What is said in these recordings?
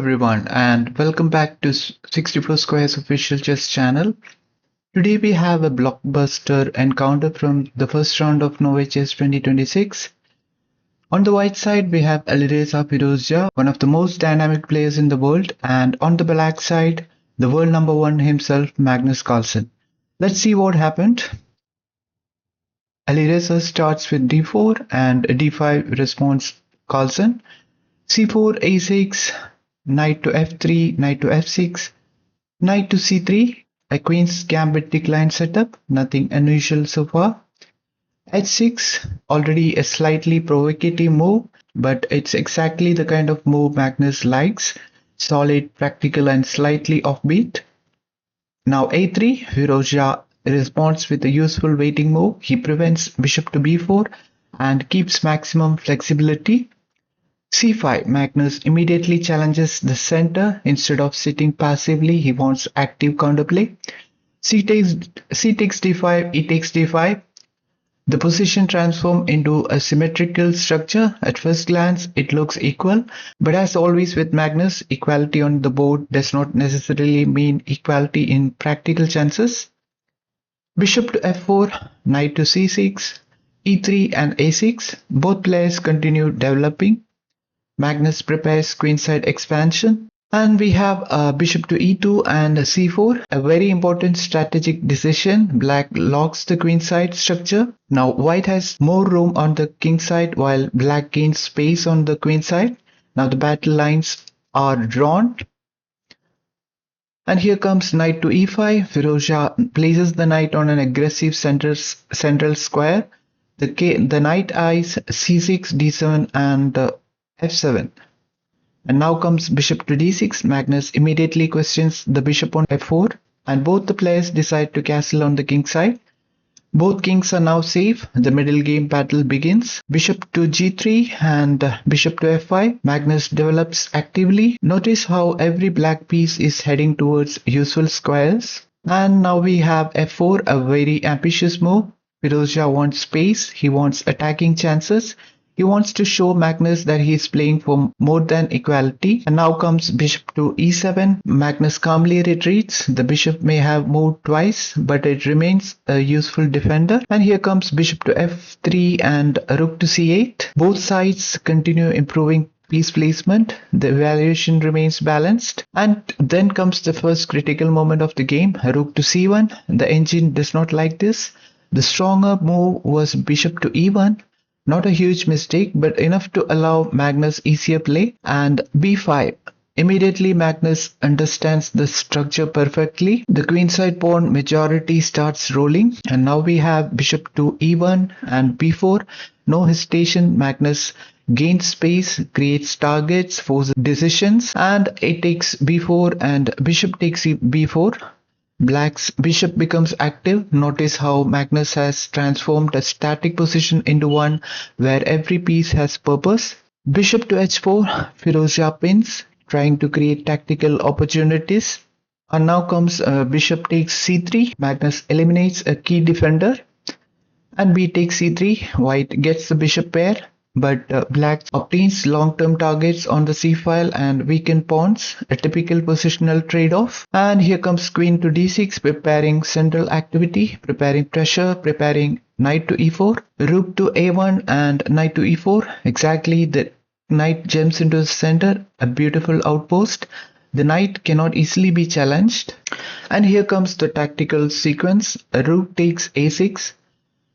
everyone, and welcome back to 64 Squares official chess channel. Today we have a blockbuster encounter from the first round of Norway Chess 2026. On the white side we have Alireza Firouzja, one of the most dynamic players in the world, and on the black side the world number one himself, Magnus Carlsen. Let's see what happened. Alireza starts with d4 and d5 responds Carlsen. c4, a6, knight to f3, knight to f6, knight to c3, a queen's gambit decline setup, nothing unusual so far. h6, already a slightly provocative move, but it's exactly the kind of move Magnus likes, solid, practical and slightly offbeat. Now a3, Firouzja responds with a useful waiting move. He prevents bishop to b4 and keeps maximum flexibility. c5, Magnus immediately challenges the center. Instead of sitting passively, he wants active counterplay. c takes d5, e takes d5. The position transforms into a symmetrical structure. At first glance, it looks equal, but as always with Magnus, equality on the board does not necessarily mean equality in practical chances. Bishop to f4, knight to c6, e3 and a6. Both players continue developing. Magnus prepares queenside expansion, and we have bishop to e2 and c4, a very important strategic decision. Black locks the queenside structure. Now white has more room on the king side while black gains space on the queen side. Now the battle lines are drawn. And here comes knight to e5. Firouzja places the knight on an aggressive central square. The knight eyes c6, d7 and f7. And now comes bishop to d6. Magnus immediately questions the bishop on f4, and both the players decide to castle on the king side. Both kings are now safe. The middle game battle begins. Bishop to g3 and bishop to f5. Magnus develops actively. Notice how every black piece is heading towards useful squares. And now we have f4, a very ambitious move. Firouzja wants space. He wants attacking chances. He wants to show Magnus that he is playing for more than equality. And now comes bishop to e7. Magnus calmly retreats. The bishop may have moved twice, but it remains a useful defender. And here comes bishop to f3 and rook to c8. Both sides continue improving piece placement. The evaluation remains balanced. And then comes the first critical moment of the game, rook to c1. The engine does not like this. The stronger move was bishop to e1. Not a huge mistake, but enough to allow Magnus easier play. And b5. Immediately Magnus understands the structure perfectly. The queenside pawn majority starts rolling, and now we have bishop to e1 and b4. No hesitation, Magnus gains space, creates targets, forces decisions, and it takes b4 and bishop takes b4. Black's bishop becomes active. Notice how Magnus has transformed a static position into one where every piece has purpose. Bishop to h4, Firouzja pins, trying to create tactical opportunities. And now comes bishop takes c3. Magnus eliminates a key defender. And b takes c3. White gets the bishop pair, but black obtains long-term targets on the c-file and weakened pawns, a typical positional trade-off. And here comes queen to d6, preparing central activity, preparing pressure, preparing knight to e4, rook to a1 and knight to e4. Exactly, the knight jumps into the center, a beautiful outpost. The knight cannot easily be challenged. And here comes the tactical sequence, rook takes a6.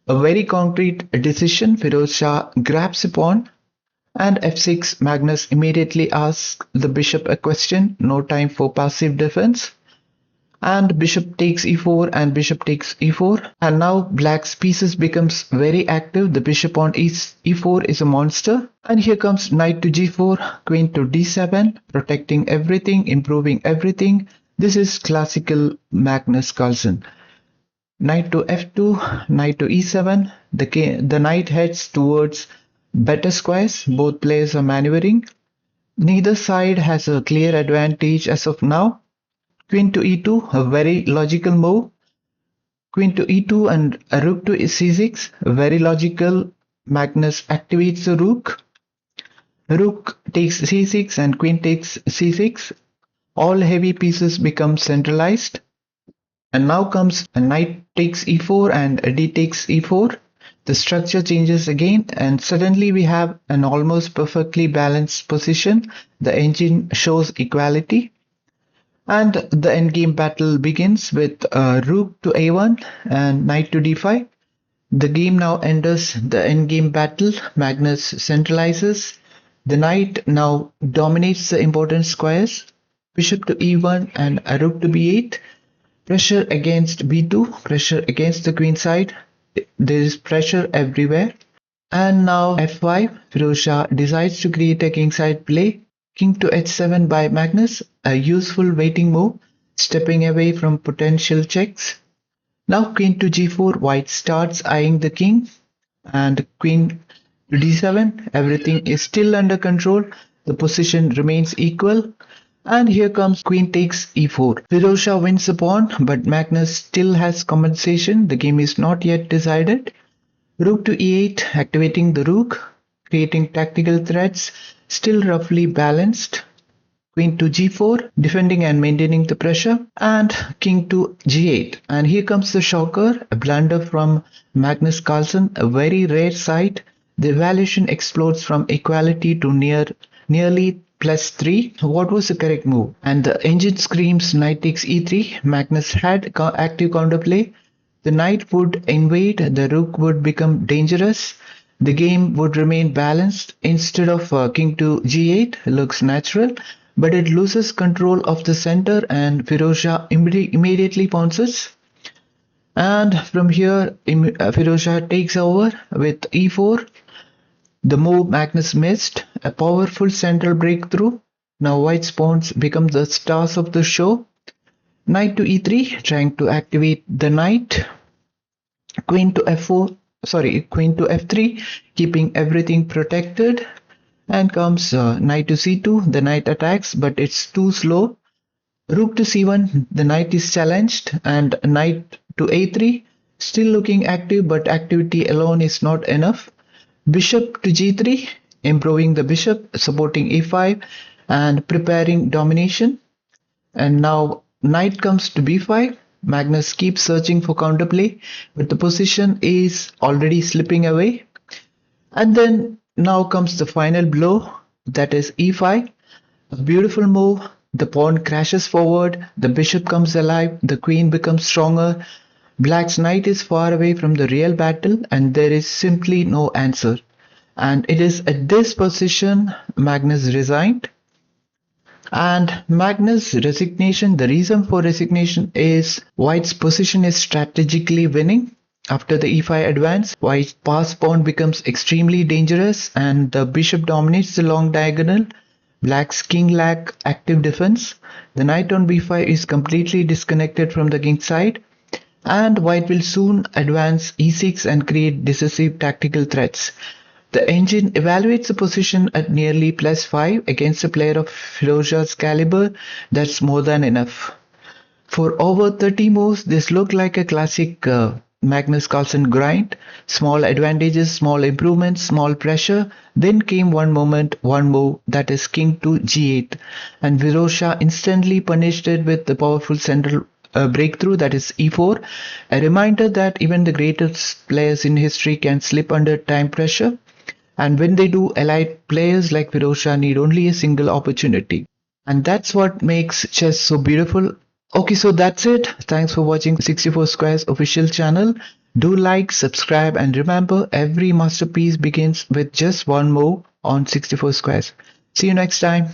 A very concrete decision. Firouzja grabs a pawn, and f6. Magnus immediately asks the bishop a question. No time for passive defense. And bishop takes e4 and bishop takes e4. And now black's pieces becomes very active. The bishop on e4 is a monster. And here comes knight to g4, queen to d7, protecting everything, improving everything. This is classical Magnus Carlsen. Knight to f2, knight to e7. The knight heads towards better squares. Both players are maneuvering. Neither side has a clear advantage as of now. Queen to e2, a very logical move. Queen to e2 and a rook to c6, very logical. Magnus activates the rook. Rook takes c6 and queen takes c6. All heavy pieces become centralized. And now comes a knight takes e4 and a d takes e4. The structure changes again, and suddenly we have an almost perfectly balanced position. The engine shows equality. And the endgame battle begins with rook to a1 and knight to d5. The game now enters the endgame battle. Magnus centralizes. The knight now dominates the important squares. Bishop to e1 and a rook to b8. Pressure against b2, pressure against the queen side. There is pressure everywhere. And now f5, Firouzja decides to create a kingside play. King to h7 by Magnus, a useful waiting move, stepping away from potential checks. Now queen to g4, white starts eyeing the king, and queen to d7, everything is still under control, the position remains equal, and here comes queen takes e4. Firouzja wins the pawn, but Magnus still has compensation, the game is not yet decided. Rook to e8, activating the rook, creating tactical threats, still roughly balanced. Queen to g4, defending and maintaining the pressure, and king to g8. And here comes the shocker, a blunder from Magnus Carlsen, a very rare sight. The evaluation explodes from equality to nearly +3. What was the correct move? And the engine screams knight takes e3. Magnus had active counterplay. The knight would invade, the rook would become dangerous. The game would remain balanced. Instead of king to g8, looks natural, but it loses control of the center and Firouzja immediately pounces. And from here, Firouzja takes over with e4. The move Magnus missed, a powerful central breakthrough. Now white's pawns become the stars of the show. Knight to e3, trying to activate the knight. Queen to f3, keeping everything protected. And comes knight to c2, the knight attacks, but it's too slow. Rook to c1, the knight is challenged, and knight to a3, still looking active, but activity alone is not enough. Bishop to g3, improving the bishop, supporting e5, and preparing domination. And now knight comes to b5. Magnus keeps searching for counterplay, but the position is already slipping away. And then now comes the final blow, that is e5. A beautiful move. The pawn crashes forward, the bishop comes alive, the queen becomes stronger. Black's knight is far away from the real battle, and there is simply no answer. And it is at this position Magnus resigned. And Magnus' resignation, the reason for resignation is white's position is strategically winning. After the e5 advance, white's pass pawn becomes extremely dangerous and the bishop dominates the long diagonal. Black's king lack active defense. The knight on b5 is completely disconnected from the king side. And white will soon advance e6 and create decisive tactical threats. The engine evaluates the position at nearly +5 against a player of Firouzja's caliber. That's more than enough. For over 30 moves, this looked like a classic Magnus Carlsen grind. Small advantages, small improvements, small pressure. Then came one moment, one move, that is king to g8. And Firouzja instantly punished it with the powerful central breakthrough, that is e4. A reminder that even the greatest players in history can slip under time pressure. And when they do, elite players like Firouzja need only a single opportunity. And that's what makes chess so beautiful. Okay, so that's it. Thanks for watching 64 Squares official channel. Do like, subscribe, and remember, every masterpiece begins with just one move on 64 Squares. See you next time.